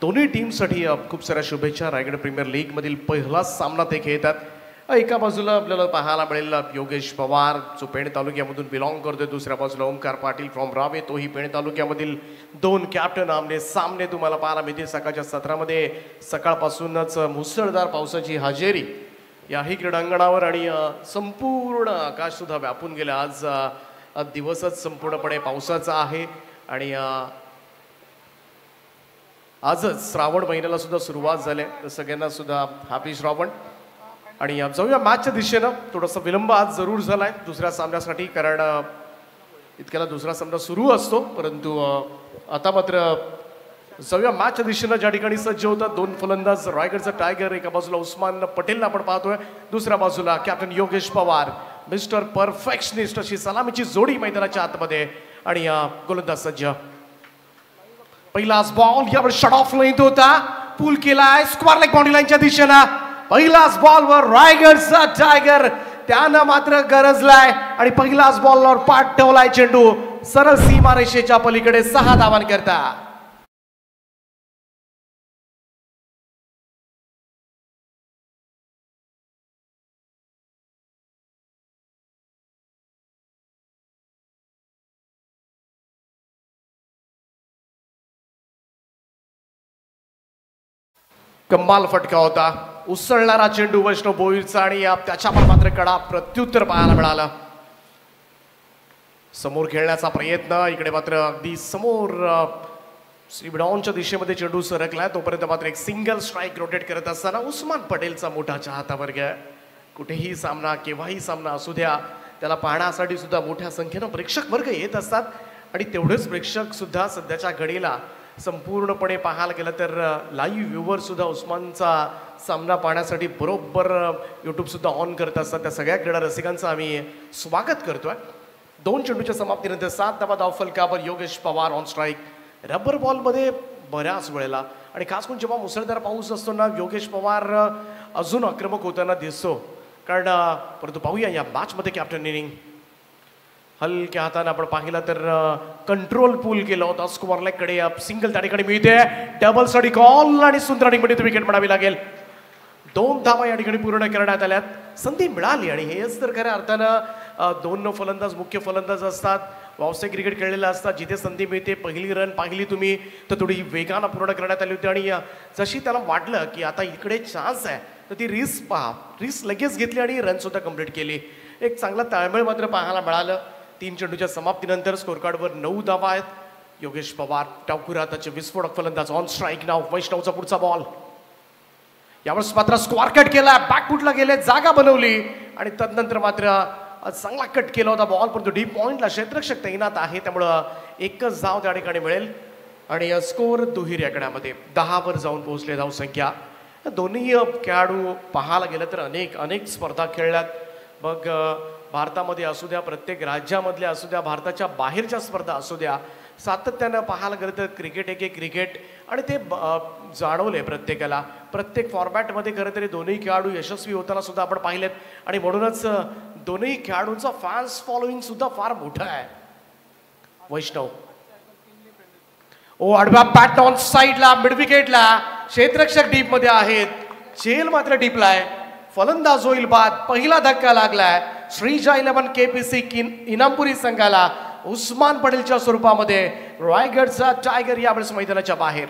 दोन्ही टीमसाठी खूप साऱ्या शुभेच्छा. रायगड प्रीमियर लीग मधील पहिला सामना ते खेळतात. एका बाजूला आपल्याला पाहायला मिळेल योगेश पवार जो पेण तालुक्यामधून बिलॉंग करतोय. दुसऱ्या बाजूला ओमकार पाटील फ्रॉम रावे तोही पेण तालुक्यामधील दोन कॅप्टन आमने सामने तुम्हाला पाहायला मिळतील. सकाळच्या सत्रामध्ये सकाळपासूनच मुसळधार पावसाची हजेरी याही क्रीडांगणावर आणि संपूर्ण आकाश सुद्धा व्यापून गेले. आज दिवसच संपूर्णपणे पावसाचा आहे आणि आजच श्रावण महिन्याला सुद्धा सुरुवात झाली. तर सगळ्यांना सुद्धा हॅपी श्रावण. आणि जाऊया मॅचच्या दिशेनं. थोडासा विलंब आज जरूर झालाय दुसऱ्या सामन्यासाठी, कारण इतक्याला दुसरा सामना सुरू असतो. परंतु आता मात्र जाऊया मॅचच्या दिशेनं. ज्या ठिकाणी सज्ज होतात दोन फलंदाज रायगडचा टायगर. एका बाजूला उस्मान पटेलला आपण पाहतोय, दुसऱ्या बाजूला captain Yogesh Pawar mister perfectionist अशी सलामीची जोडी मैदानाच्या आतमध्ये. आणि गोलंदाज सज्ज. पहिलाच बॉल यावर शट ऑफ लाईन होता, पूल केलाय स्क्वेअर लेग बाउंड्री लाईनच्या दिशेनं. पहिलाच बॉलवर रायगडचा टायगर त्यानं मात्र गरजलाय आणि पहिलाच बॉलवर पाठ ठेवलाय. चेंडू सरळ सीमारेषेच्या पलीकडे 6 धावांकरता. कमाल फटका होता, उसळणारा चेंडू वैष्णव भोईरचा आणि त्याच्या पण मात्र कडा प्रत्युत्तर पाहायला मिळालं. समोर खेळण्याचा प्रयत्न, इकडे मात्र अगदी समोर श्रीबडाऊनच्या दिशेमध्ये चेंडू सरकलाय. तोपर्यंत मात्र एक सिंगल स्ट्राईक रोटेट करत असताना उस्मान पटेलचा मोठा चाहता वर्ग आहे. कुठेही सामना केव्हाही सामना असू द्या, त्याला पाहण्यासाठी सुद्धा मोठ्या संख्येनं प्रेक्षक वर्ग येत असतात. आणि तेवढेच प्रेक्षक सुद्धा सध्याच्या घडीला संपूर्णपणे पाहायला गेलं तर लाईव्ह व्ह्यूवर सुद्धा उस्मानचा सामना पाहण्यासाठी बरोबर यूट्यूब सुद्धा ऑन करत असतात. त्या सगळ्या क्रीडा रसिकांचं आम्ही स्वागत करतोय. 2 चेंडूच्या समाप्तीनंतर 7 धावा धावफलकावर Yogesh Pawar on strike. Rubber बॉलमध्ये बऱ्याच वेळेला आणि खास करून जेव्हा मुसळधार पाऊस असतो ना, योगेश पवार अजून आक्रमक होताना दिसतो. कारण परंतु पाहूया या मॅचमध्ये कॅप्टन इनिंग हलक्या हाताने आपण पाहिलं तर कंट्रोल पूल केला होता. स्क्वेअर लेग कडे सिंगल त्या ठिकाणी मिळते. डबल साठी कॉल आणि सुंदर मध्ये विकेट म्हणावी लागेल. 2 धावा या ठिकाणी पूर्ण करण्यात आल्यात. संधी मिळाली आणि हेच तर खऱ्या अर्थानं 2 फलंदाज मुख्य फलंदाज असतात. व्यावसायिक क्रिकेट खेळलेलं असतात. जिथे संधी मिळते पहिली रन पाहिली तुम्ही तर थोडी वेगानं पूर्ण करण्यात आली होती. आणि जशी त्याला वाटलं की आता इकडे चान्स आहे तर ती रिस्क लगेच घेतली आणि रन सुद्धा कंप्लीट केली. एक चांगला ताळमेळ मात्र पाहायला मिळालं. 3 चेंडूच्या समाप्तीनंतर स्कोर कार्डवर 9 धावा आहेत. योगेश पवार टावकुराताचे विस्फोटक फलंदाज ऑन स्ट्राईक नाव. वैष्णवचा पुढचा बॉल यावेळेस मात्र स्क्वेअर कट केला, बॅकफुटला गेले, जागा बनवली आणि तदनंतर मात्र चांगला कट केला होता बॉल. परंतु डीप पॉइंटला क्षेत्ररक्षक तैनात आहे त्यामुळं एकच धाव त्या ठिकाणी मिळेल. आणि स्कोर दुहेरी आकड्यामध्ये 10 वर जाऊन पोहोचले धावसंख्या. दोन्ही खेळाडू पाहायला गेलं तर अनेक स्पर्धा खेळल्यात. मग भारतामध्ये असू द्या, प्रत्येक राज्यामधल्या असू द्या, भारताच्या बाहेरच्या स्पर्धा असू द्या, सातत्यानं पाहायला गेलं तर क्रिकेट एक क्रिकेट आणि ते जाणवले प्रत्येकाला. प्रत्येक फॉर्मॅटमध्ये खरं तरी दोन्ही खेळाडू यशस्वी होताना सुद्धा आपण पाहिलेत. आणि म्हणूनच दोन्ही खेळाडूंचा फॅन्स फॉलोईंग सुद्धा फार मोठं आहे. वैष्णव आडव्या बॅट ऑन साईडला मिड विकेटला, क्षेत्ररक्षक डीप मध्ये आहेत. चेल मात्र डीपला आहे. फलंदाज होईल बाद. पहिला धक्का लागलाय श्रीजा 11 KPC इनामपुरी संघाला. उस्मान पटेलच्या स्वरूपामध्ये रायगडचा टायगर यावेळेस मैदानाच्या बाहेर.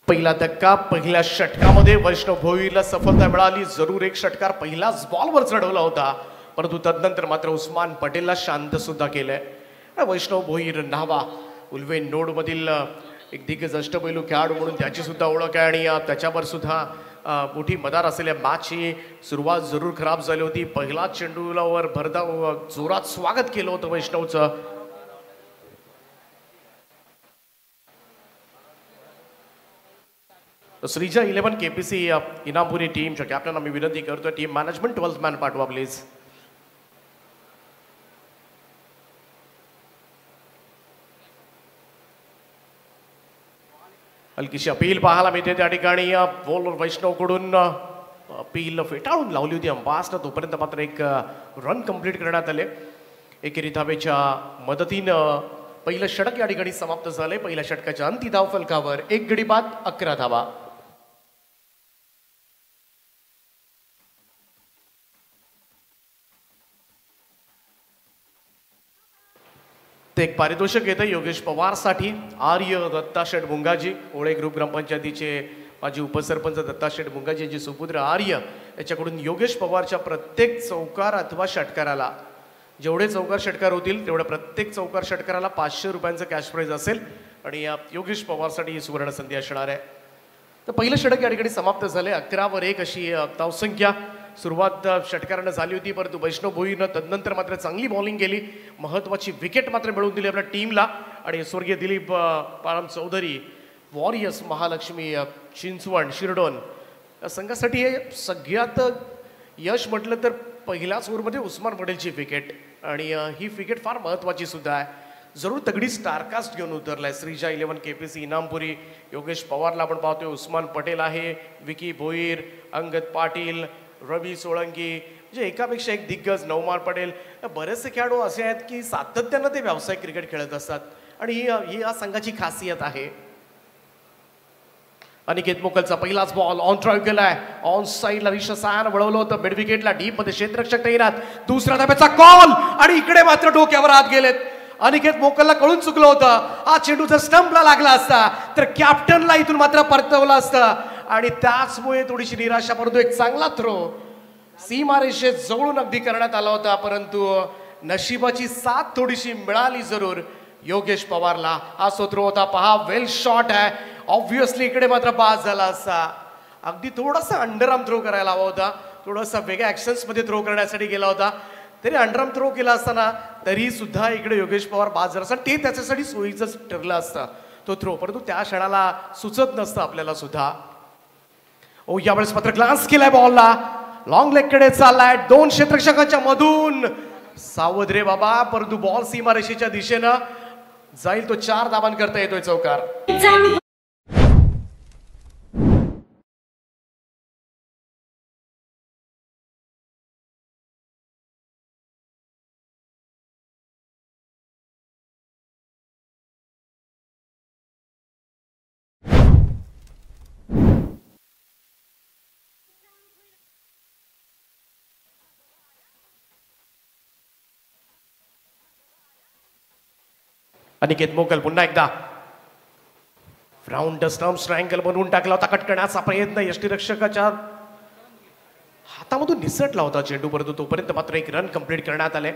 पहिला धक्का पहिल्या षटकामध्ये वैष्णव भोईरला सफलता मिळाली. जरूर एक षटकार पहिलाच बॉलवर चढवला होता, परंतु तदनंतर मात्र उस्मान पटेलला शांत सुद्धा केलंय. वैष्णव भोईर नावा उल्वेन नोडमधील एक दिग्गज अष्टपैलू खेळाडू म्हणून त्याची सुद्धा ओळख आहे आणि त्याच्यावर सुद्धा मोठी मदार असलेल्या मॅचची सुरुवात जरूर खराब झाली होती. पहिला चेंडूलावर भरधाव जोरात स्वागत केलं होतं वैष्णवचं. श्रीजा 11 केपीसी इनामपुरी टीमच्या कॅप्टन आम्ही विनंती करतोय, टीम मॅनेजमेंट 12th मॅन पाठवा प्लीज. हलकीशी अपील पाहायला मिळते त्या ठिकाणी. बॉलर वैष्णवकडून अपील फेटाळून लावली होती अंपासनं. तोपर्यंत मात्र एक रन कंप्लीट करण्यात आले. एकेरी धावेच्या मदतीनं पहिलं षटक या ठिकाणी समाप्त झाले. पहिल्या षटकाच्या अंती धाव फलकावर 1 गडी बाद 11 धावा. ते एक पारितोषिक येतं योगेश पवारसाठी. आर्य दत्ताशेठ मुंगाजी, ओळे ग्रुप ग्रामपंचायतीचे माजी उपसरपंच दत्ताशेठ मुंगाजी यांचे सुपुत्र आर्य याच्याकडून योगेश पवारच्या प्रत्येक चौकार अथवा षटकाराला, जेवढे चौकार षटकार होतील तेवढ्या प्रत्येक चौकार षटकाराला 500 रुपयांचं कॅश प्राईज असेल. आणि या योगेश पवारसाठी ही सुवर्ण संधी असणार आहे. तर पहिलं षटक या ठिकाणी समाप्त झाले. 11-1 अशी धावसंख्या. सुरुवात षटकारानं झाली होती, परंतु वैष्णव भोईनं तदनंतर मात्र चांगली बॉलिंग केली. महत्त्वाची विकेट मात्र मिळवून दिली आपल्या टीमला. आणि स्वर्गीय दिलीप पाराम चौधरी, वॉरियर्स महालक्ष्मी चिंचवण शिरडोन या संघासाठी हे सगळ्यात यश म्हटलं तर पहिल्याच ओव्हरमध्ये उस्मान पटेलची विकेट. आणि ही विकेट फार महत्त्वाची सुद्धा आहे. जरूर तगडी स्टारकास्ट घेऊन उतरलाय श्रीजा 11 केपीसी इनामपुरी. योगेश पवारला आपण पाहतोय, उस्मान पटेल आहे, विकी भोईर, अंगद पाटील, रवी सोळंकी, म्हणजे एकापेक्षा एक दिग्गज, नवमार पटेल. बरेचसे खेळाडू असे आहेत की सातत्यानं ते व्यावसायिक क्रिकेट खेळत असतात आणि ही या संघाची खासियत आहे. अनिकेत मोकलचा पहिलाच बॉल ऑन ड्राईव्ह केलाय. ऑन साईडला रिषा सायानं वळवलं होतं मिड विकेटला. डीप मध्ये क्षेत्ररक्षक तैनात. दुसऱ्या धाब्याचा कॉल आणि इकडे मात्र डोक्यावर हात गेलेत. अनिकेत मोकलला कळून चुकलं होतं. हा चेंडू जर स्टंपला लागला असता तर कॅप्टनला इथून मात्र परतवलं असतं आणि त्याचमुळे थोडीशी निराशा. परंतु एक चांगला थ्रो सीमारेषे जवळून अगदी करण्यात आला होता, परंतु नशिबाची साथ थोडीशी मिळाली जरूर योगेश पवारला. हा थ्रो होता पहा, वेल शॉट आहे. ऑब्व्हियसली इकडे मात्र पास झाला असता. अगदी थोडासा अंडरआर्म थ्रो करायला हवा होता, थोडासा वेगळ्या ऍक्शन्स मध्ये थ्रो करण्यासाठी गेला होता. तरी अंडरआर्म थ्रो केला असताना तरी सुद्धा इकडे योगेश पवार बाद झाला असता. ते त्याच्यासाठी सोयीचं ठरलं असतं तो थ्रो, परंतु त्या क्षणाला सुचत नसतं आपल्याला सुद्धा. ओ यावेळेस मात्र ग्लान्स केलाय बॉलला. लॉंग लेग कडे चाललाय. 2 क्षेत्ररक्षकांच्या मधून सावध रे बाबा, परंतु बॉल सीमारेषेच्या दिशेनं जाईल. तो 4 धावांनी करता येतोय चौकार. अनिकेत मोकल पुन्हा एकदा राऊंड स्टंप्स ट्रायंगल बनवून टाकला होता. कट करण्याचा प्रयत्न यष्टीरक्षकाच्या हातामधून निसटला होता चेंडू, परंतु तोपर्यंत मात्र एक रन कंप्लीट करण्यात आले.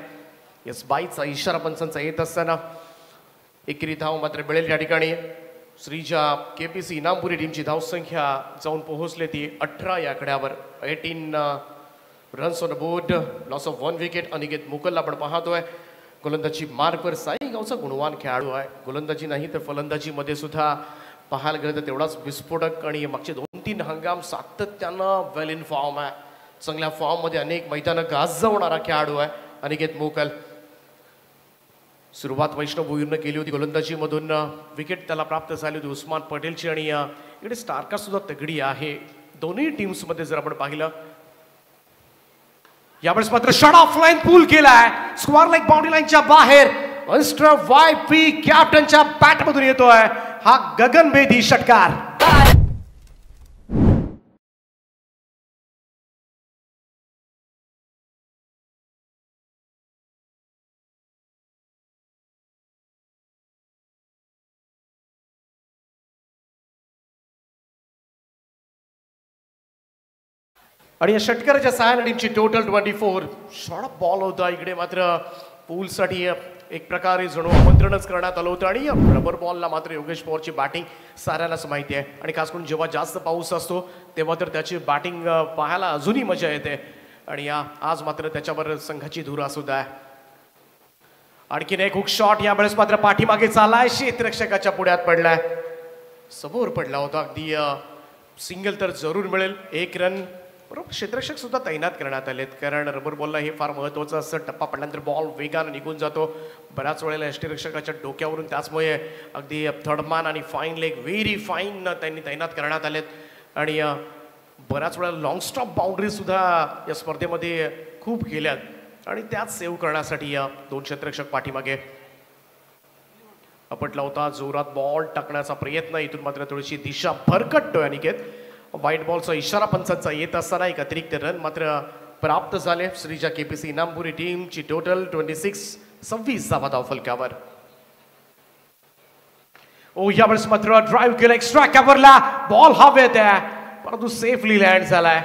यस बाईचा इशारा पंचांचा येत असताना एकेरी धाव मात्र मिळेल या ठिकाणी. श्रीजा केपीसी इनामपुरी टीमची धावसंख्या जाऊन पोहोचली ती 18 या आकड्यावर. 18 runs on board, loss of 1 wicket. Aniket मोकलला आपण पाहतोय. गोलंदाजी मार्कवर साईगावचा गुणवान खेळाडू आहे. गोलंदाजी नाही तर फलंदाजीमध्ये सुद्धा पाहायला गेलं तर तेवढाच विस्फोटक आणि मागचे 2-3 हंगाम सातत्यानं वेल इन फॉर्म आहे. चांगल्या फॉर्ममध्ये अनेक मैदानं गाजवणारा खेळाडू आहे अनिकेत मोकल. सुरुवात वैष्णव भोईरनं केली होती गोलंदाजीमधून. विकेट त्याला प्राप्त झाली होती उस्मान पटेलची. आणि इकडे स्टारकास्ट सुद्धा तगडी आहे दोन्ही टीम्समध्ये जर आपण पाहिलं. यावेळेस मात्र शॉट ऑफ लाईन पूल केलाय. स्क्वेअर लेग बाउंड्री लाईनच्या बाहेर. मिस्टर वाय.पी. कॅप्टनच्या बॅटमधून येतोय हा गगनभेदी षटकार. आणि या षटकाराच्या सहाय्याने टीमची टोटल 24 शॉर्ट बॉल होता. इकडे मात्र पूलसाठी एक प्रकारे जणू आमंत्रणच करण्यात आलं होतं आणि रबर बॉलला मात्र योगेश पवारची बॅटिंग साऱ्यांनाच माहिती आहे आणि खास करून जेव्हा जास्त पाऊस असतो तेव्हा तर त्याची बॅटिंग पाहायला अजूनही मजा येते आणि आज मात्र त्याच्यावर संघाची धुरा सुद्धा आहे. आणखीन एक हुक शॉट यावेळेस मात्र पाठीमागे चाललाय, क्षेत्ररक्षकाच्या पुढ्यात पडलाय, समोर पडला होता. अगदी सिंगल तर जरूर मिळेल. 1 रन बरोबर. क्षेत्ररक्षक सुद्धा तैनात करण्यात आलेत कारण रबर बॉलला हे फार महत्त्वाचं असतं. टप्पा पडल्यानंतर बॉल वेगानं निघून जातो. बऱ्याच वेळेला यष्टीरक्षकाच्या डोक्यावरून, त्याचमुळे अगदी थर्डमॅन आणि फाईन लेग व्हेरी फाईन त्यांनी तैनात करण्यात आलेत आणि बऱ्याच वेळा लॉंग स्टॉप बाउंड्री सुद्धा या स्पर्धेमध्ये खूप केल्यात आणि त्याच सेव्ह करण्यासाठी या 2 क्षेत्ररक्षक पाठीमागे आपटला होता. जोरात बॉल टाकण्याचा प्रयत्न, इथून मात्र थोडीशी दिशा भरकटतोय अनिकेत. व्हाईट बॉलचा इशारा पंचांचा येत असताना एक अतिरिक्त रन मात्र प्राप्त झाले. श्रीजा केपीसी इनामपुरी टीमची टोटल 26 धावा धावफलकावर. यावेळेस मात्र ड्राईव्ह केला, एक्स्ट्रा कव्हरला बॉल हवेत आहे परंतु सेफली लँड झालाय.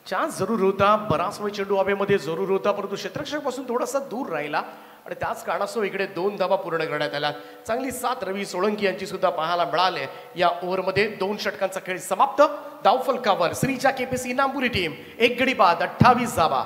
चान्स जरूर होता, बराच वेळ चेंडू हवेमध्ये जरूर होता परंतु क्षेत्ररक्षकापासून थोडासा दूर राहिला आणि त्याच कारणास्तव इकडे 2 धावा पूर्ण करण्यात आल्या. चांगली साथ रवी सोळंकी यांची सुद्धा पाहायला मिळाले. या ओव्हरमध्ये 2 षटकांचा खेळ समाप्त. धावफलकावर श्रीजा केपीसी इनामपुरी टीम 1 गडी बाद 28 धावा.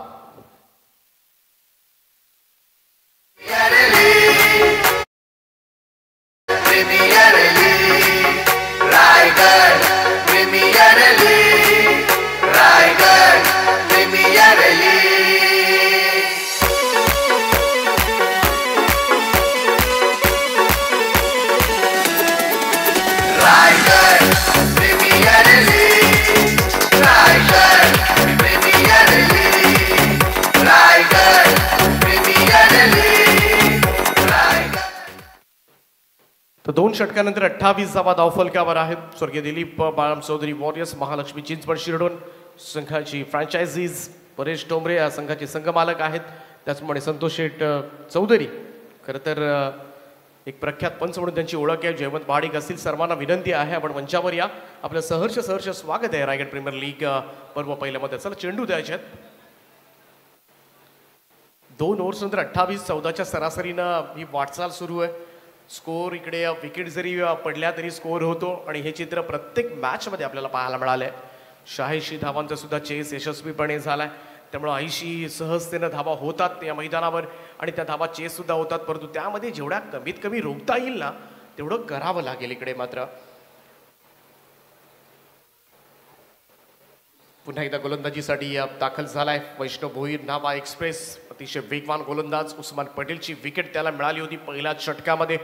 तर 2 षटकानंतर 28 धावा धावफलकावर आहेत. स्वर्गीय दिलीप बाळाम चौधरी वॉरियर्स, महालक्ष्मी चिंचवड शिरडोन संघाची फ्रँचायझीज, परेश टोंबरे या संघाचे संघमालक आहेत. त्याचप्रमाणे संतोष शेठ चौधरी खरं तर एक प्रख्यात पंच म्हणून त्यांची ओळख आहे. जयवंत महाडिक असतील, सर्वांना विनंती आहे आपण मंचावर या. आपलं सहर्ष स्वागत आहे रायगड प्रीमियर लीग पर्व पहिल्यामध्ये. चला चेंडू द्यायचे आहेत. 2 ओव्हर्स नंतर 28-14च्या सरासरीनं ही वाटचाल सुरू आहे. स्कोर इकडे विकेट जरी पडल्या तरी स्कोर होतो आणि हे चित्र प्रत्येक मॅचमध्ये आपल्याला पाहायला मिळालंय. 86 धावांचा सुद्धा चेस यशस्वीपणे झालाय. त्यामुळे 80 सहजतेनं धावा होतात या मैदानावर आणि त्या धावा चेस सुद्धा होतात परंतु त्यामध्ये जेवढ्या कमीत कमी रोखता येईल ना तेवढं करावं लागेल. इकडे मात्र पुन्हा एकदा गोलंदाजीसाठी दाखल झालाय वैष्णव भोईर. नावा एक्सप्रेस अतिशय वेगवान गोलंदाज. उस्मान पटेलची विकेट त्याला मिळाली होती पहिल्याच षटकामध्ये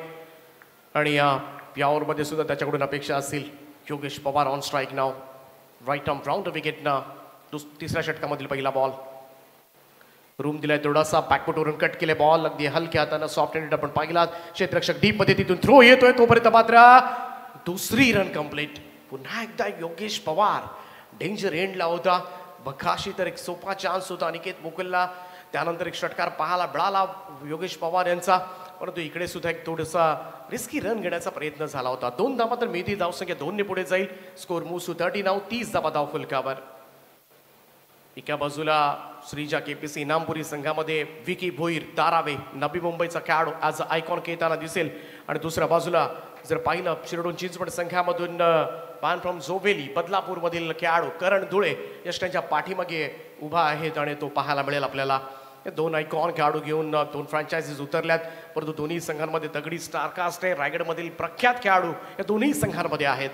आणि या ओव्हरमध्ये सुद्धा त्याच्याकडून अपेक्षा असतील. योगेश पवार ऑन स्ट्राईक नाव, राईट आर्म राऊंड विकेटनं 3ऱ्या षटकामधील पहिला बॉल. रूम दिलाय थोडासा, बॅकफुटवरून कट केले बॉल अगदी हलक्या हातानं सॉफ्ट हँडेड आपण पाहिला. क्षेत्ररक्षक डीप मध्ये तिथून थ्रो येतोय तोपर्यंत मात्र 2री रन कंप्लीट. पुन्हा एकदा योगेश पवार डेंजर एंडला होता. बखाशी तर एक सोपा चान्स होता अनिकेत मुकुलला. त्यानंतर एक षटकार पाहायला मिळाला योगेश पवार यांचा परंतु इकडे सुद्धा एक थोडासा रिस्की रन घेण्याचा प्रयत्न झाला होता. 2 धावा तर मेथी धावसंख्या 2 ने पुढे जाईल. स्कोर मूव्स टू 39, 30 धावा धावफलकावर. एका बाजूला श्रीजा केपीसी इनामपुरी संघामध्ये विकी भोईर, तारावे, नवी मुंबईचा खेळाडू ॲज आयकॉन खेळताना दिसेल आणि दुसऱ्या बाजूला जर पाहिलं शिरडोन चिंचवड संघामधून पान फ्रॉम जोवेली बदलापूरमधील खेळाडू करण धुळे यष्टांच्या पाठीमागे उभा आहेत आणि तो पाहायला मिळेल आपल्याला. 2 आयकॉन खेळाडू घेऊन 2 फ्रँचायझीज उतरल्यात परंतु दोन्ही संघांमध्ये तगडी स्टारकास्ट आहे. रायगडमधील प्रख्यात खेळाडू या दोन्ही संघांमध्ये आहेत.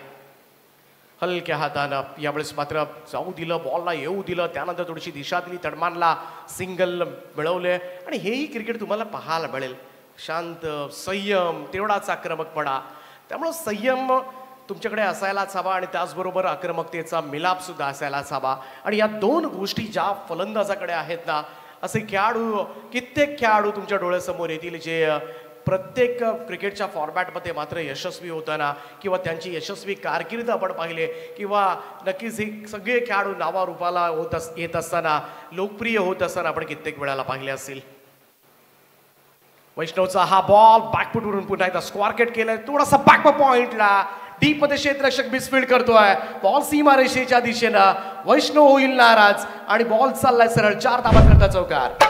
हलक्या हातानं यावेळेस मात्र जाऊ दिलं, बॉलला येऊ दिलं, त्यानंतर थोडीशी दिशा दिली, तडमानला सिंगल मिळवले आणि हेही क्रिकेट तुम्हाला पाहायला मिळेल. शांत, संयम, तेवढाच आक्रमकपणा. त्यामुळं संयम तुमच्याकडे असायलाच हवा आणि त्याचबरोबर आक्रमकतेचा मिलाप सुद्धा असायलाच हवा आणि या 2 गोष्टी ज्या फलंदाजाकडे आहेत ना असे खेळाडू कित्येक खेळाडू तुमच्या डोळ्यासमोर येतील जे प्रत्येक क्रिकेटच्या फॉर्मॅटमध्ये मात्र यशस्वी होताना किंवा त्यांची यशस्वी कारकीर्द आपण पाहिले किंवा नक्कीच हे सगळे खेळाडू नावारूपाला येत असताना लोकप्रिय होत असताना आपण कित्येक वेळाला पाहिले असेल. वैष्णवचा हा बॉल बॅकफुटवरून पुन्हा एकदा स्क्वारकेट केलाय. थोडासा बॅक पॉइंटला डीप मध्ये क्षेत्ररक्षक मिसफील्ड करतोय. बॉल सीमारेषेच्या दिशेनं. वैष्णव होईल नाराज आणि बॉल चाललाय सरळ 4 धावा करता चौकार.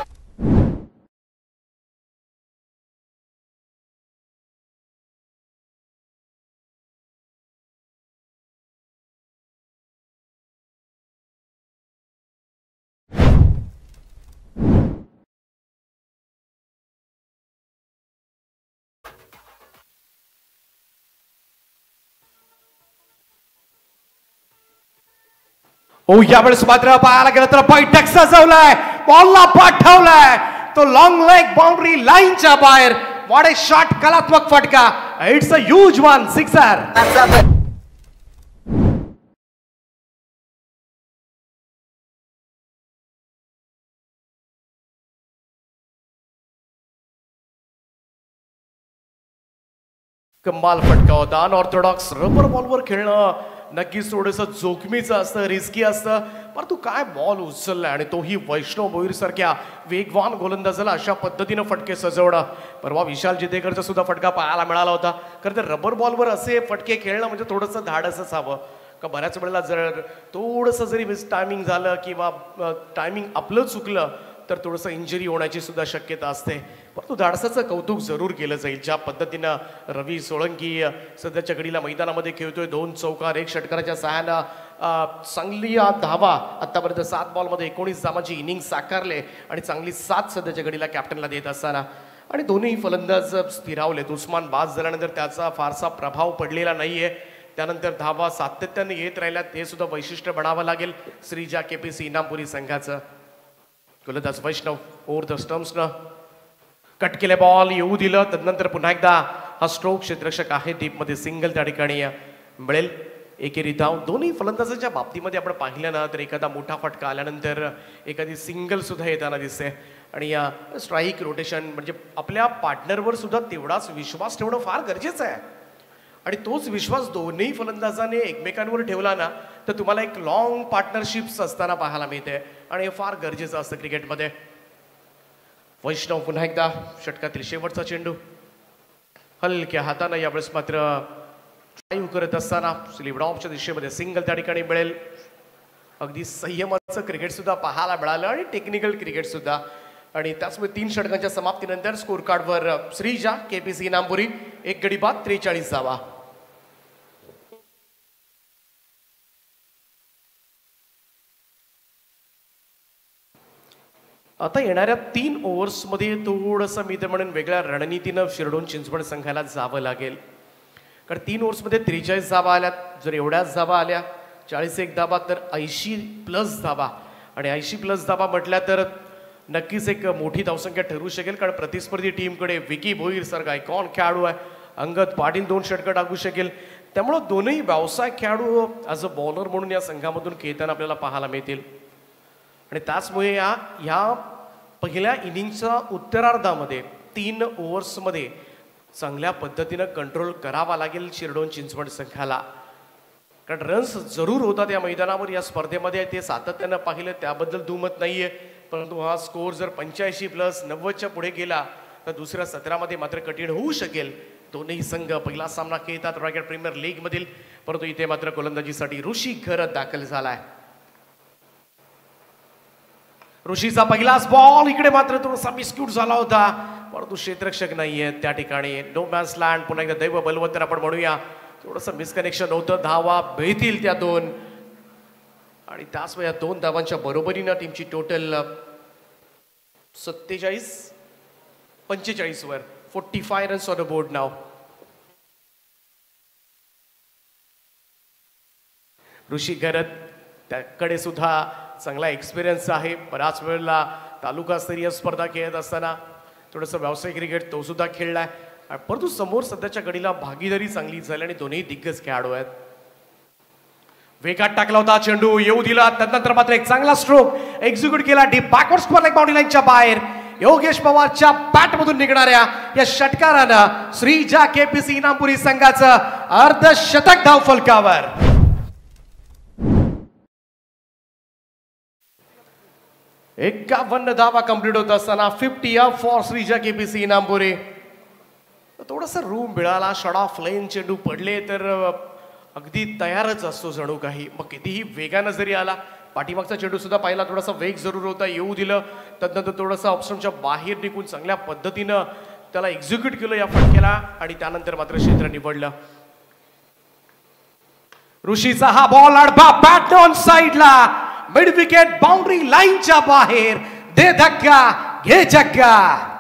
यावेळेस मात्र पाहायला गेलं तर बैठक सजवलाय, बॉलला पाठवलाय तो लॉंग लेग बाउंड्री लाईनच्या बाहेर. व्हॉट ए शॉट, कलात्मक फटका. It's a huge one, sixer. कमाल फटका होता. अनऑर्थोडॉक्स रबर बॉलवर खेळणं नक्कीच थोडंसं जोखमीचं असतं, रिस्की असतं. पण तू काय बॉल उचललाय आणि तोही वैष्णव भोईर सारख्या वेगवान गोलंदाजाला अशा पद्धतीनं फटके सजवणं. परवा विशाल जितेकरचा सुद्धा फटका पाहायला मिळाला होता. खरं तर रबर बॉलवर असे फटके खेळणं म्हणजे थोडंसं धाडसच हवं. का बऱ्याच वेळेला जर थोडंसं जरी मिस टायमिंग झालं किंवा टायमिंग आपलं चुकलं तर थोडंसं इंजरी होण्याची सुद्धा शक्यता असते. परंतु धाडसाचं कौतुक जरूर केलं जाईल. ज्या पद्धतीनं रवी सोळंकी सध्याच्या घडीला मैदानामध्ये खेळतोय, 2 चौकार 1 षटकाराच्या सहाय्यानं चांगली धावा आतापर्यंत 7 बॉलमध्ये 19 धावांची इनिंग साकारले आणि चांगली 7 सध्याच्या घडीला कॅप्टनला देत असताना आणि दोन्ही फलंदाज स्थिरावलेत. उस्मान बाद झाल्यानंतर त्याचा फारसा प्रभाव पडलेला नाहीये. त्यानंतर धावा सातत्याने येत राहिल्यात, हे सुद्धा वैशिष्ट्य बनावं लागेल श्रीजा केपीसी इनामपुरी संघाचं. गोलंदाज वैष्णव ओव्हर द स्टम्प्सनं कट केले, बॉल येऊ दिलं. तदनंतर पुन्हा एकदा हा स्ट्रोक क्षेत्ररक्षक आहे डीपमध्ये सिंगल त्या ठिकाणी मिळेल. एकेरी धाव. दोन्ही फलंदाजांच्या बाबतीमध्ये आपण पाहिलं ना तर एखादा मोठा फटका आल्यानंतर एखादी सिंगल सुद्धा येताना दिसते आणि या स्ट्राईक रोटेशन म्हणजे आपल्या पार्टनरवर सुद्धा तेवढाच विश्वास ठेवणं फार गरजेचं आहे. आणि तोच विश्वास दोन्ही फलंदाजाने एकमेकांवर ठेवला ना तर तुम्हाला एक लॉंग पार्टनरशिप्स असताना पाहायला मिळते आणि हे फार गरजेचं असतं क्रिकेटमध्ये. वैष्णव पुन्हा एकदा षटकातील शेवटचा चेंडू हलक्या हातानं यावेळेस मात्र ड्राईव्ह करत असताना स्लीप ड्रॉपच्या दिशेमध्ये सिंगल त्या ठिकाणी मिळेल. अगदी संयमाचं क्रिकेट सुद्धा पाहायला मिळालं आणि टेक्निकल क्रिकेट सुद्धा. आणि त्याचमुळे 3 षटकांच्या समाप्तीनंतर स्कोर कार्डवर श्रीजा केपीसी इनामपुरी 1 गडी बाद 43 धावा. आता येणाऱ्या 3 ओव्हर्समध्ये थोडंसं मी तर म्हणून वेगळ्या रणनीतीनं शिरडोन चिंचवड संघाला जावं लागेल. कारण 3 ओव्हर्समध्ये 43 धावा आल्यात. जर एवढ्याच धावा आल्या 41 धावा तर 80+ धावा आणि 80+ धावा म्हटल्या तर नक्कीच एक मोठी धावसंख्या ठरू शकेल. कारण प्रतिस्पर्धी टीमकडे विकी भोईर सारखा आयकॉन खेळाडू आहे. अंगद पाटील 2 षटकं टाकू शकेल. त्यामुळं दोनही व्यावसायिक खेळाडू ॲज अ बॉलर म्हणून या संघामधून खेळताना आपल्याला पाहायला मिळतील. आणि त्याचमुळे या पहिल्या इनिंगच्या उत्तरार्धामध्ये 3 ओव्हर्समध्ये चांगल्या पद्धतीनं कंट्रोल करावा लागेल शिरडोन चिंचवड संघाला. कारण रन्स जरूर होतात या मैदानावर या स्पर्धेमध्ये, ते सातत्यानं पाहिलं त्याबद्दल दुमत नाहीये. परंतु हा स्कोर जर 85+ 90च्या पुढे गेला तर दुसऱ्या सत्रामध्ये मात्र कठीण होऊ शकेल. दोन्ही संघ पहिला सामना खेळतात रॉयल प्रीमियर लीग मधील. परंतु इथे मात्र गोलंदाजीसाठी ऋषी घरत दाखल झालाय. ऋषीचा पहिलाच बॉल इकडे मात्र थोडासा मिसक्यूट झाला होता. परंतु क्षेत्ररक्षक नाहीये त्या ठिकाणी. No man's land. पुन्हा एकदा दैव बलवत्तर आपण म्हणूया. थोडंसं मिसकनेक्शन होतं. धावा मिळतील त्या 2 आणि त्याच वेळा 2 धावांच्या बरोबरीनं टीमची टोटल 45 वर 45 रन्स ऑन द बोर्ड नाव. ऋषी घरत त्याकडे सुद्धा चांगला एक्सपिरियन्स आहे. बऱ्याच वेळेला तालुकास्तरीय स्पर्धा खेळत असताना थोडंसं व्यावसायिक क्रिकेट तो सुद्धा खेळलाय. परंतु समोर सध्याच्या घडीला भागीदारी चांगली झाली आणि दोन्ही दिग्गज खेळाडू आहेत. वेगात टाकला होता चेंडू, येऊ दिला. त्यानंतर मात्र एक चांगला स्ट्रोक एक्झिक्यूट केला deep backward square leg boundary लाईनच्या बाहेर. योगेश पवारच्या बॅटमधून निघणाऱ्या या षटकारानं श्रीजा केपीसी इनामपुरी संघाचं अर्धशतक धाव फलकावर. 51 धावा कंप्लीट होत असताना 50 अप फॉर श्रीजा केपीसी इनामपुरी. थोडासा रूम मिळाला. शॉट ऑफ लेन चेंडू पडले तर अगदी तयारच असतो जणू काही. मग कितीही वेगानं जरी आला. पाठीमागचा चेंडू सुद्धा पाहिला, थोडासा वेग जरूर होता. येऊ दिलं. तदनंतर थोडासा ऑप्शनच्या बाहेर निघून चांगल्या पद्धतीनं त्याला एक्झिक्यूट केलं या फटक्याला आणि त्यानंतर मात्र क्षेत्र निवडलं. ऋषीचा हा बॉल अडबा बॅट ऑन साइडला मिड विकेट बाउंड्री लाईनच्या बाहेर. दे धक्का घे चक्का.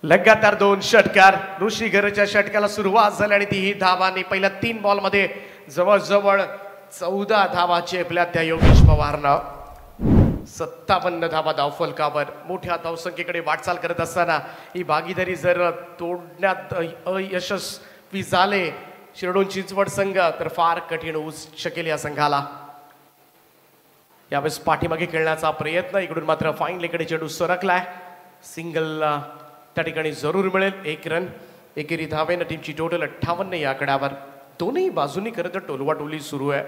लगातार 2 षटकार. ऋषी घरच्या षटकाला सुरुवात झाली आणि तीही धावांनी पहिल्या 3 बॉलमध्ये जवळजवळ 14 धावा चेपल्या त्या योगेश पवारनं. 57 धावा धावफलकावर मोठ्या धावसंख्येकडे वाटचाल करत असताना ही भागीदारी जर तोडण्यात यशस्वी झाले शिरडोन चिंचवड संघ तर फार कठीण होऊ शकेल या संघाला. यावेळेस पाठीमागे खेळण्याचा प्रयत्न, इकडून मात्र फाईन लेकडे चेंडू सरकलाय. सिंगल त्या ठिकाणी जरूर मिळेल. 1 रन. एकेरी धावेनं टीमची टोटल 58 या आकड्यावर. दोन्ही बाजूनी खरं तर टोलवाटोली सुरू आहे,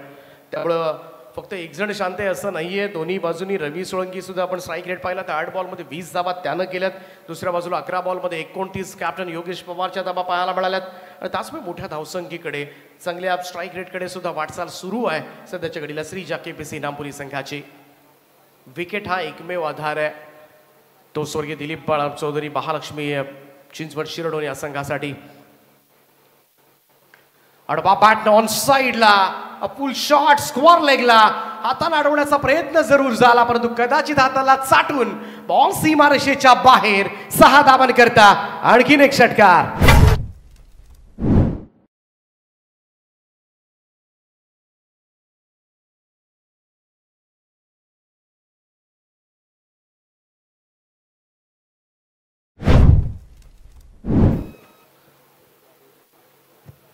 त्यामुळं फक्त एक जण शांत आहे असं नाहीये. दोन्ही बाजूनी रवी सोळंकी सुद्धा आपण स्ट्राईक रेट पाहिला तर 8 बॉलमध्ये 20 धावा त्यानं केल्यात. दुसऱ्या बाजूला 11 बॉलमध्ये 29 कॅप्टन योगेश पवारच्या धावा पाहायला मिळाल्यात. आणि त्याचमुळे मोठ्या धावसंख्येकडे चांगल्या स्ट्राईक रेटकडे सुद्धा वाटचाल सुरू आहे सध्याच्या घडीला श्रीजा केपीसी इनामपुरी संघाची. विकेट हा एकमेव आधार आहे तो स्वर्गीय दिलीप बाळा चौधरी महालक्ष्मी चिंचवड शिरडोन या संघासाठी. अडवा बॅट ऑन साइडला, फुल शॉट स्क्वेअर लेगला हाताला अडवण्याचा प्रयत्न जरूर झाला परंतु कदाचित हाताला चाटून बॉल सीमारेषेच्या बाहेर. 6 धावांकरता आणखीन एक षटकार.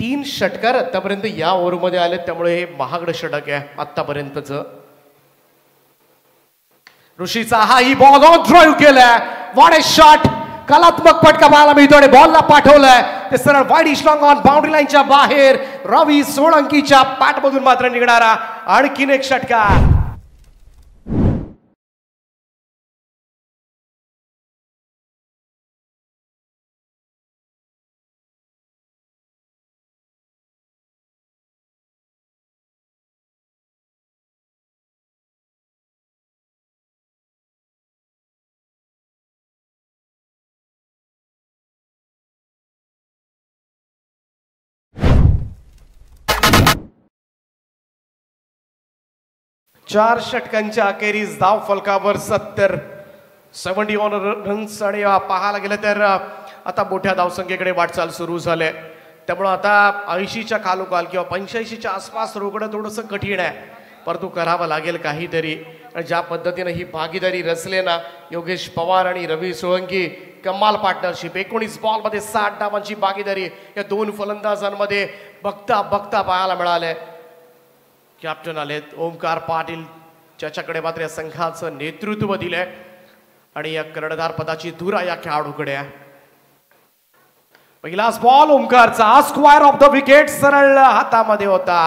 तीन षटकार आतापर्यंत या ओव्हरमध्ये आले त्यामुळे हे महागड षटक आहे आतापर्यंतच. ऋषीचा हाही बॉल ऑन ड्राईव्ह केलाय. What a shot. कलात्मक फटका पाहायला मिळतो आणि बॉलला पाठवलाय ते सरळ वाईड स्ट्रॉंग ऑन बाउंड्री लाईनच्या बाहेर. रवी सोळंकीच्या पॅटमधून मात्र निघणारा आणखीन एक षटकार. चार षटकांच्या अखेरीस धाव फलकावर 71 रन्स. आणि पाहायला गेलं तर आता मोठ्या धावसंख्येकडे वाटचाल सुरू झाले त्यामुळं आता 80च्या खालोखाल किंवा 85च्या आसपास रोखणं थोडंसं कठीण आहे परंतु करावं लागेल काहीतरी. ज्या पद्धतीनं ही भागीदारी रचले ना योगेश पवार आणि रवी सोळंकी, कमाल पार्टनरशिप. 19 बॉलमध्ये 60 धावांची भागीदारी या 2 फलंदाजांमध्ये बघता बघता पाहायला मिळाले. कॅप्टन आलेत ओमकार पाटील ज्याच्याकडे मात्र या संघाचं नेतृत्व दिलंय आणि या कर्णधार पदाची धुरा या खेळाडूकडे आहे. पहिलाच बॉल ओमकारचा स्क्वायर ऑफ द विकेट सरळ हातामध्ये होता.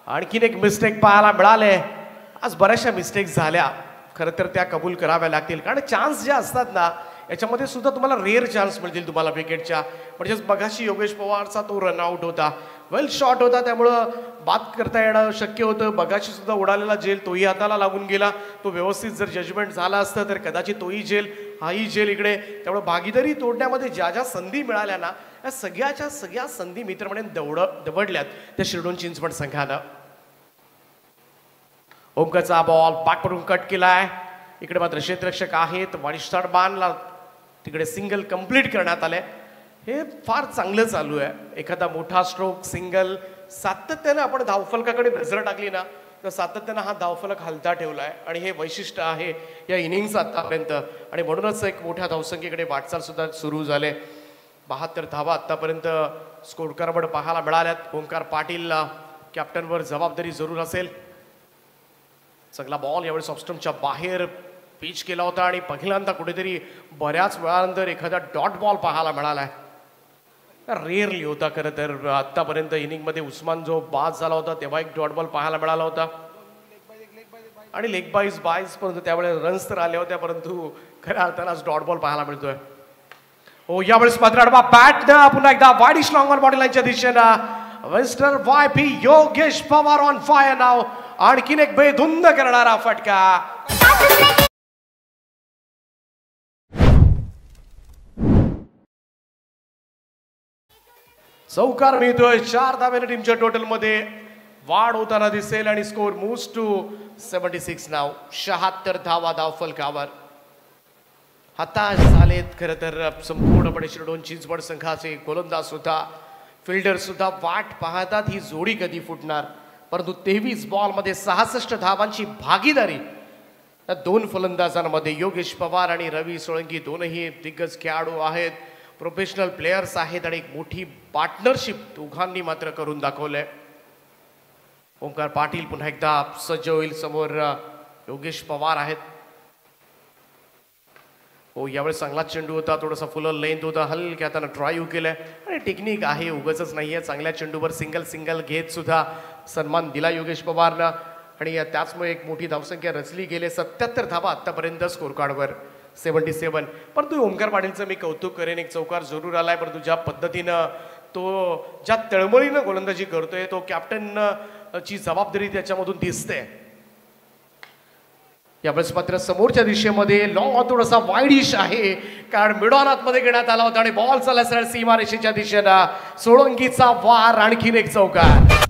आणखीन एक मिस्टेक पाहायला मिळाले. आज बऱ्याचशा मिस्टेक्स झाल्या खरं तर त्या कबूल कराव्या लागतील कारण चान्स ज्या असतात ना याच्यामध्ये सुद्धा तुम्हाला रेअर चान्स मिळतील तुम्हाला विकेटच्या. म्हणजेच बघाशी योगेश पवारचा तो रनआउट होता, वेल शॉट होता त्यामुळं बाद करता येणं शक्य होतं. बघाशी सुद्धा उडालेला जेल तोही हाताला लागून गेला. तो व्यवस्थित जर जजमेंट झाला असतं तर कदाचित तोही जेल हाही जेल इकडे. त्यामुळे भागीदारी तोडण्यामध्ये ज्या ज्या संधी मिळाल्या ना या सगळ्या संधी मित्र म्हणून दवडल्यात त्या शिरडोन चिंचवड संघानं. ओमकारचा बॉल बॅकवरून कट केलाय. इकडे मात्र क्षेत्ररक्षक आहेत वाणिष्ठाड बाणला तिकडे सिंगल कंप्लीट करण्यात आले. हे फार चांगलं चालू आहे. एखादा मोठा स्ट्रोक सिंगल सातत्यानं आपण धावफलकाकडे नजर टाकली ना तर सातत्यानं हा धावफलक हलता ठेवलाय आणि हे वैशिष्ट्य आहे या इनिंग्स आतापर्यंत. आणि म्हणूनच एक मोठ्या धावसंख्येकडे वाटचाल सुद्धा सुरू झाले. 72 धावा आतापर्यंत स्कोर कार्डवर पाहायला मिळाल्यात. ओमकार पाटील कॅप्टनवर जबाबदारी जरूर असेल. चांगला बॉल यावेळेस ऑफस्टंपच्या बाहेर पिच केला होता आणि पहिल्यांदा कुठेतरी बऱ्याच वेळानंतर एखादा डॉट बॉल पाहायला मिळालाय. रेअरली होता खरं तर आतापर्यंत इनिंगमध्ये. उस्मान जो बाद झाला होता तेव्हा एक डॉट बॉल पाहायला मिळाला होता आणि लेग बाईज परंतु त्यावेळेस रन्स तर आल्या होत्या परंतु खऱ्या अर्थानच डॉट बॉल पाहायला मिळतोय. हो यावेळेस मात्र अडवा बॅट पुन्हा एकदा वाईड स्ट्रॉंग ऑन बॉडी लाईनच्या दिशेनं mister YP Yogesh Pawar on fire नाव. आणखीन एक बेधुंद करणारा फटका. चौकार मिळतोय. 4 धाव्याने टीमच्या टोटल मध्ये वाढ होताना दिसेल आणि स्कोर मूव्स टू 76 नाव. 76 धावा धाव फलकावर. हताश झालेत खरं तर संपूर्णपणे शिरडोन चिंचवड संघाचे गोलंदाज सुद्धा फिल्डर सुद्धा वाट पाहतात ही जोडी कधी फुटणार. परंतु 23 बॉलमध्ये 66 धावांची भागीदारी या दोन फलंदाजांमध्ये. योगेश पवार आणि रवी सोळंकी दोनही दिग्गज खेळाडू आहेत, प्रोफेशनल प्लेयर्स आहेत आणि एक मोठी पार्टनरशिप दोघांनी मात्र करून दाखवलंय. ओंकार पाटील पुन्हा एकदा सज्ज होईल. समोर योगेश पवार आहेत. हो, यावेळेस चांगला चेंडू होता, थोडासा फुल लेंथ होता, हलक्या हाताने ड्राईव्ह केलाय आणि टेक्निक आहे, उगाचच नाहीये. चांगल्या चेंडूवर सिंगल घेत सुद्धा सन्मान दिला योगेश पवारनं आणि त्याचमुळे एक मोठी धावसंख्या रचली गेले. 77 धावा आतापर्यंत स्कोर कार्डवर 77. परंतु ओंकार पाटीलचं मी कौतुक करेन, एक चौकार जरूर आलाय, परंतु ज्या पद्धतीनं तो ज्या तळमळीनं गोलंदाजी करतोय तो कॅप्टन ची जबाबदारी त्याच्यामधून दिसते. यावेळेस मात्र समोरच्या दिशेमध्ये लॉंग थोडासा वाईडिश आहे, कारण मिडॉन आतमध्ये घेण्यात आला होता आणि बॉल चालला सरळ सीमारेषेच्या दिशेनं. सोळंकीचा वार, आणखीन एक चौकार.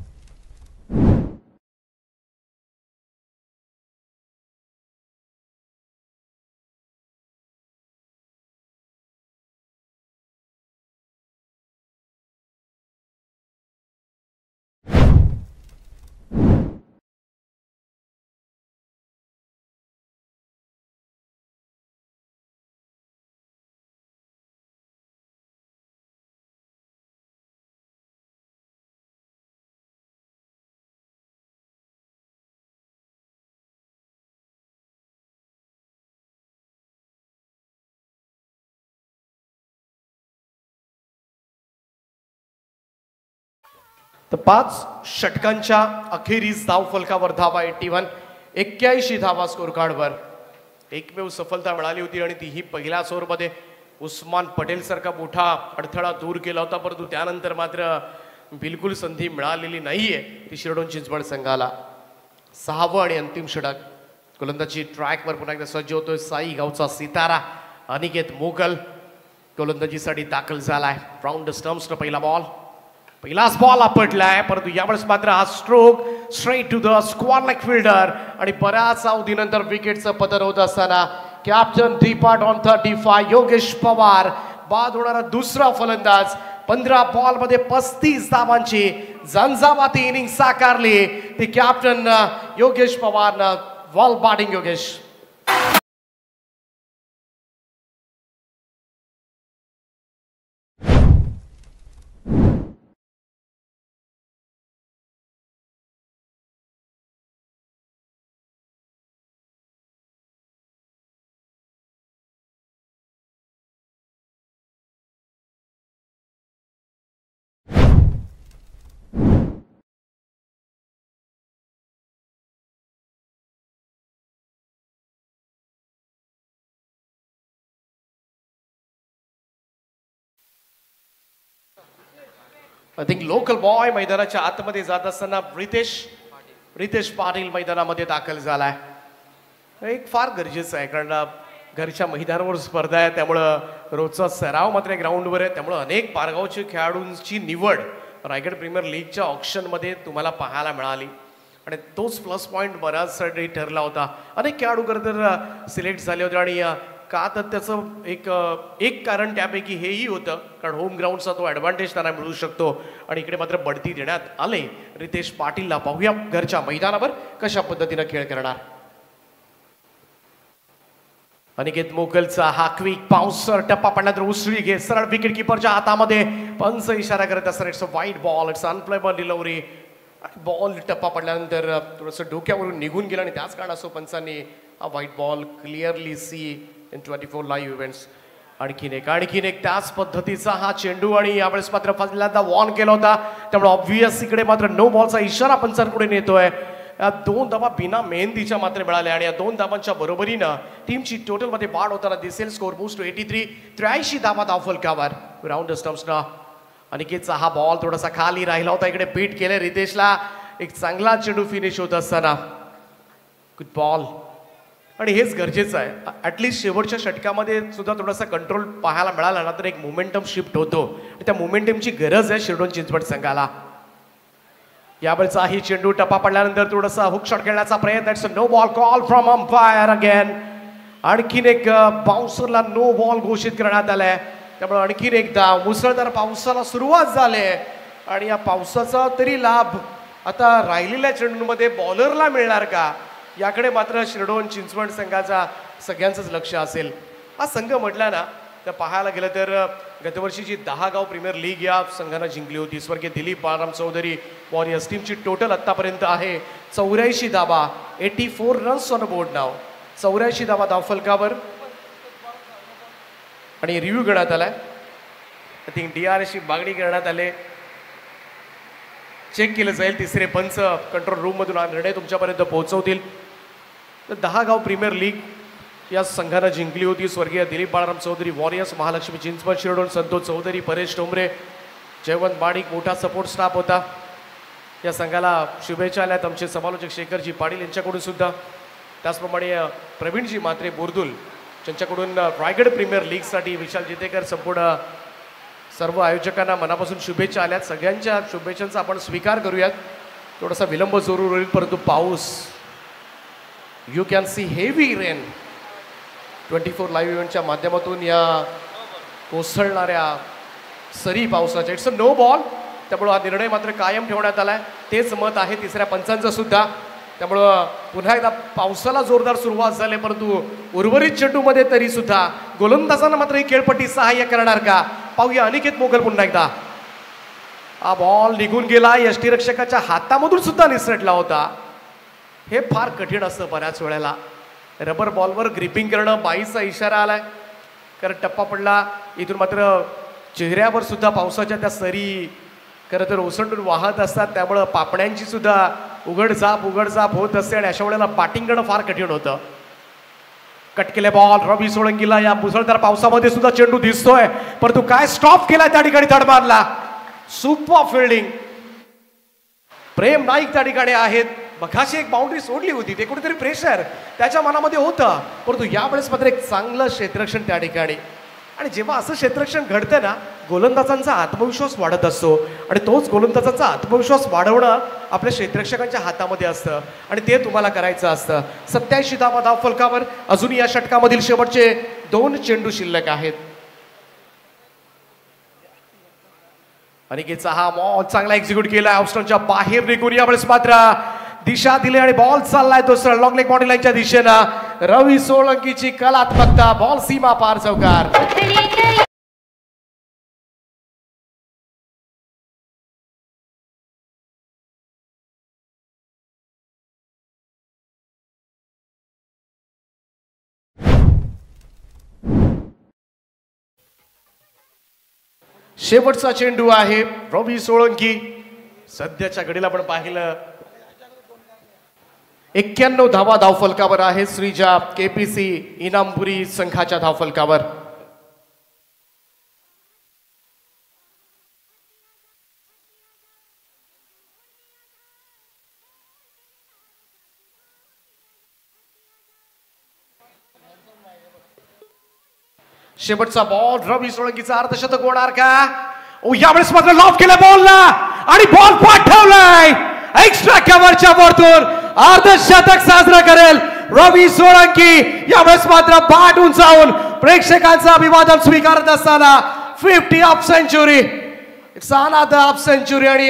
तर 5 षटकांच्या अखेरीस धावफलकावर धावा 81 धावा स्कोर कार्डवर. एकमेव सफलता मिळाली होती आणि तीही पहिल्या ओव्हरमध्ये उस्मान पटेल सारखा मोठा अडथळा दूर केला होता, परंतु त्यानंतर मात्र बिलकुल संधी मिळालेली नाहीये ती शिरडोन चिंचवड संघाला. 6वं आणि अंतिम षटक. गोलंदाजी ट्रॅकवर पुन्हा एकदा सज्ज होतोय. साई गावचा सितारा अनिकेत मोगल गोलंदाजीसाठी दाखल झालाय. राऊंड स्टम्प्सनं पहिलाच बॉल आपटलाय, परंतु यावेळेस मात्र हा stroke straight to the square leg fielder आणि बऱ्याच अवधीनंतर विकेटचं पतन होत असताना कॅप्टन दीपाट ऑन 35 योगेश पवार बाद होणारा दुसरा फलंदाज. 15 बॉलमध्ये 35 धावांची झंझावाती इनिंग साकारली ती कॅप्टन योगेश पवारनं. Well batting Yogesh. I think local boy मैदानाच्या आतमध्ये जात असताना रितेश पाटील मैदानामध्ये दाखल झालाय. एक फार गरजेचं आहे, कारण घरच्या मैदानावर स्पर्धा आहे, त्यामुळं रोजचा सराव मात्र ग्राउंडवर आहे, त्यामुळं अनेक पारगावच्या खेळाडूंची निवड रायगड प्रीमियर लीगच्या ऑप्शनमध्ये तुम्हाला पाहायला मिळाली आणि तोच प्लस पॉईंट बऱ्याचसाठी ठरला होता. अनेक खेळाडू खरं तर सिलेक्ट झाले होते आणि का तर त्याचं एक कारण त्यापैकी हेही होतं, कारण होम ग्राउंडचा तो ॲडव्हान्टेज त्यांना मिळू शकतो आणि इकडे मात्र बढती देण्यात आले रितेश पाटीलला. पाहूया घरच्या मैदानावर कशा पद्धतीनं खेळ करणार. अनिकेत मोगलचा हा क्विक बाउन्सर टप्पा पडल्यानंतर उसळी घे सरळ विकेट किपरच्या हातामध्ये. पंच इशारा करत असताना इट्स अ वाईट ball, it's unplayable delivery. Ball टप्पा पडल्यानंतर थोडंसं डोक्यावरून निघून गेला आणि त्याच कारणास्तव पंचांनी हा white ball clearly C in 24 live events. आणखीन एक त्याच पद्धतीचा हा चेंडू आणि यावेळेस मात्र पहिल्यांदा वॉर्न केला होता, त्यामुळे ऑब्व्हियस इकडे मात्र नो बॉलचा इशारा पंचांपुढे नेतोय. 2 धावा बिना मेहनतीच्या मात्र मिळाल्या आणि या 2 धावांच्या बरोबरीनं टीमची टोटल मध्ये वाढ होताना दिसेल. स्कोर बूस्ट टू 83 धावा धावफलकावर. राऊंड स्टम्प्सना अनिकेतचा हा बॉल थोडासा खाली राहिला होता, इकडे बीट केले रितेशला. एक चांगला चेंडू फिनिश होत असताना गुड बॉल आणि हेच गरजेचं आहे. ॲटलिस्ट शेवटच्या षटकामध्ये सुद्धा थोडासा कंट्रोल पाहायला मिळाला ना तर एक मोमेंटम शिफ्ट होतो, त्या मोमेंटमची गरज आहे शिरडोन चिंचवड संघाला. यावेळचा ही चेंडू टप्पा पडल्यानंतर थोडासा हुक शॉट खेळण्याचा प्रयत्न. It's a no ball call from umpire again. आणखीन एक बाउन्सरला नो बॉल घोषित करण्यात आलाय. त्यामुळे आणखीन एकदा मुसळधार पावसाला सुरुवात झाली आणि या पावसाचा तरी लाभ आता राहिलेल्या चेंडूंमध्ये बॉलरला मिळणार का, याकडे मात्र शिरडोन चिंचवड संघाचा सगळ्यांचंच लक्ष असेल. हा संघ म्हटला ना तर पाहायला गेलं तर गतवर्षीची 10 गाव प्रीमियर लीग या संघानं जिंकली होती. स्वर्गीय दिलीप बाळाराम चौधरी वॉरियर्स टीमची टोटल आत्तापर्यंत आहे 84 धावा, 84 रन्स ऑन बोर्ड नाव, 84 धावा धावफलकावर. आणि रिव्ह्यू करण्यात आलाय. आय थिंक DRSची मागणी करण्यात आले, चेक केलं जाईल. तिसरे पंच कंट्रोल रूम मधून हा निर्णय तुमच्यापर्यंत पोहोचवतील. तर 10 गाव प्रीमियर लीग या संघानं जिंकली होती. स्वर्गीय दिलीप बाळाराम चौधरी वॉरियर्स, महालक्ष्मी चिंचवड शिरडोन, संतोष चौधरी, परेश टोंबरे, जयवंत माडिक मोठा सपोर्ट स्टाफ होता. या संघाला शुभेच्छा आल्यात आमचे समालोचक शेखरजी पाटील यांच्याकडून सुद्धा. त्याचप्रमाणे प्रवीणजी मात्रे बोरदुल त्यांच्याकडून रायगड प्रीमियर लीगसाठी विशाल जितेकर, संपूर्ण सर्व आयोजकांना मनापासून शुभेच्छा आल्यात. सगळ्यांच्या शुभेच्छांचा आपण स्वीकार करूयात. थोडासा विलंब जरूर होईल परंतु पाऊस, you can see heavy rain 24 live इव्हेंटच्या माध्यमातून या कोसळणाऱ्या सरी पावसाच्या. It's a no ball. त्यामुळं हा निर्णय मात्र कायम ठेवण्यात आलाय. तेच मत आहे तिसऱ्या पंचांचं सुद्धा. त्यामुळं पुन्हा एकदा पावसाला जोरदार सुरुवात झाली परंतु उर्वरित चेंडूमध्ये तरी सुद्धा गोलंदाजांना मात्र ही खेळपट्टी सहाय्य करणार का, पाहूया. अनिकेत मोगल पुन्हा एकदा. हा बॉल निघून गेला, यष्टीरक्षकाच्या हातामधून सुद्धा निसटला होता. हे फार कठीण असतं बऱ्याच वेळेला. रबर बॉलवर ग्रिपिंग करणं, बाईचा इशारा आलाय कारण टप्पा पडला. इथून मात्र चेहऱ्यावर सुद्धा पावसाच्या त्या सरी खरं तर ओसंडून वाहत असतात. त्यामुळं पापण्यांची सुद्धा उघडझाप होत असते आणि अशा वेळेला बॅटिंग करणं फार कठीण होतं. कट केले बॉल रवी सोळंकीला. या मुसळधार पावसामध्ये सुद्धा चेंडू दिसतोय परंतु काय स्टॉप केला त्या ठिकाणी, थर्ड मारला. Super fielding. प्रेम नाईक त्या ठिकाणी आहेत. मघाशी एक बाउंड्री सोडली होती, ते कुठेतरी प्रेशर त्याच्या मनामध्ये होतं परंतु यावेळेस मात्र एक चांगलं क्षेत्ररक्षण त्या ठिकाणी. आणि जेव्हा असं क्षेत्ररक्षण घडतं ना, गोलंदाजांचा आत्मविश्वास वाढत असतो आणि तोच गोलंदाजांचा आत्मविश्वास वाढवणं आपल्या क्षेत्ररक्षकांच्या हातामध्ये असतं आणि ते तुम्हाला करायचं असतं. 87 धावा धावफलकावर. अजूनही या षटकामधील शेवटचे 2 चेंडू शिल्लक आहेत. अनिकेतचा हा बॉल चांगला एक्झिक्यूट केला, ऑफस्टॉनच्या बाहेर निघून. यावेळेस मात्र दिशा दिली आणि बॉल चाललाय दुसरा लॉंग लेग बॉडी लाईनच्या दिशेनं. रवी सोळंकीची कलात्मकता, बॉल सीमा पार चौकार. शेवटचा चेंडू आहे रवी सोळंकी. सध्याच्या घडीला आपण पाहिलं 91 धावा धावफलकावर आहे श्रीजा KPC इनामपुरी संघाच्या धावफलकावर. शेवटचा बॉल रवी सोळंकीचा अर्धशतक होणार का. यावेळेस मात्र लॉफ केलं बॉलला आणि बॉल पाठवलाय एक्स्ट्रा कव्हरच्या वरतून. अर्धशतक साजरा करेल रवी सोळंकी. यावेळेस मात्र बाट उंचावून प्रेक्षकांचं अभिवादन स्वीकारत असताना 50 half century. It's another half century. आणि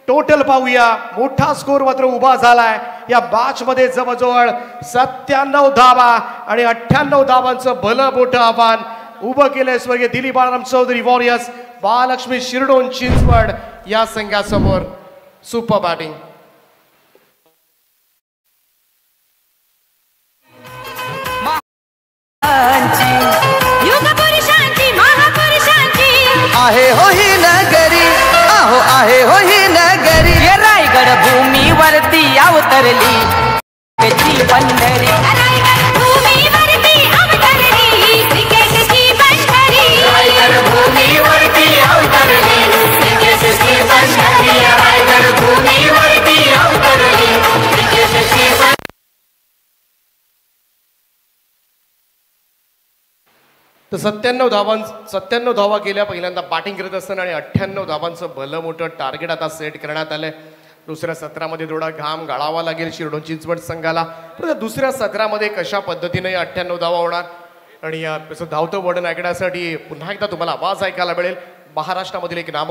टोटल पाहूया, मोठा स्कोर मात्र उभा झालाय या मॅच मध्ये. जवळजवळ 97 धावा आणि 98 धावांचं भलं मोठं आव्हान उभं केलंय स्वर्गीय दिलीप बाळाराम चौधरी वॉरियर्स, महालक्ष्मी शिरडोन चिंचवड या संघासमोर. Super batting. आहे हो ही नगरी, आहो आहे हो ही नगरी. रायगड भूमीवरती अवतरली त्याची पंढरी. रायगड भूमीवरती अवतरली श्रीकेशची पंढरी. रायगड भूमीवरती अवतरली श्रीकेशची पंढरी. रायगड भूमीवरती अवतरली श्रीकेशची पंढरी. तर 97 धावा केल्या पहिल्यांदा बॅटिंग करत असताना आणि 98 धावांचं भलं मोठं टार्गेट आता सेट करण्यात आलंय. दुसऱ्या सत्रामध्ये थोडा घाम गाळावा लागेल शिरडोन चिंचवड संघाला. परंतु दुसऱ्या सत्रामध्ये कशा पद्धतीने 98 धावा होणार आणि तसं धावतं वर्णन ऐकण्यासाठी पुन्हा एकदा तुम्हाला आवाज ऐकायला मिळेल. महाराष्ट्रामधील एक नाम